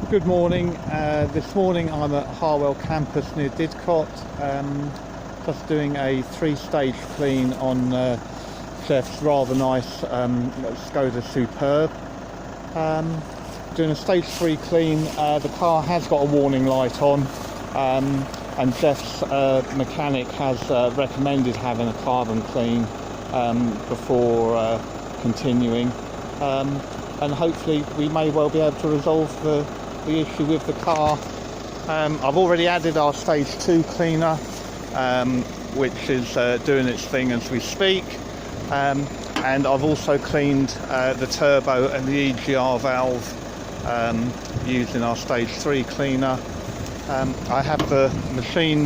Good morning. This morning I'm at Harwell campus near Didcot, just doing a 3-stage clean on Jeff's rather nice Skoda Superb. Doing a stage 3 clean. The car has got a warning light on, and Jeff's mechanic has recommended having a carbon clean before continuing. And hopefully we may well be able to resolve the issue with the car. I've already added our stage 2 cleaner, which is doing its thing as we speak, and I've also cleaned the turbo and the EGR valve using our stage 3 cleaner. I have the machine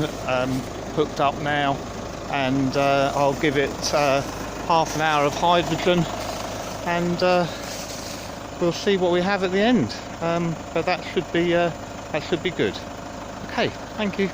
hooked up now, and I'll give it half an hour of hydrogen, and we'll see what we have at the end, but that should be good. Okay, thank you.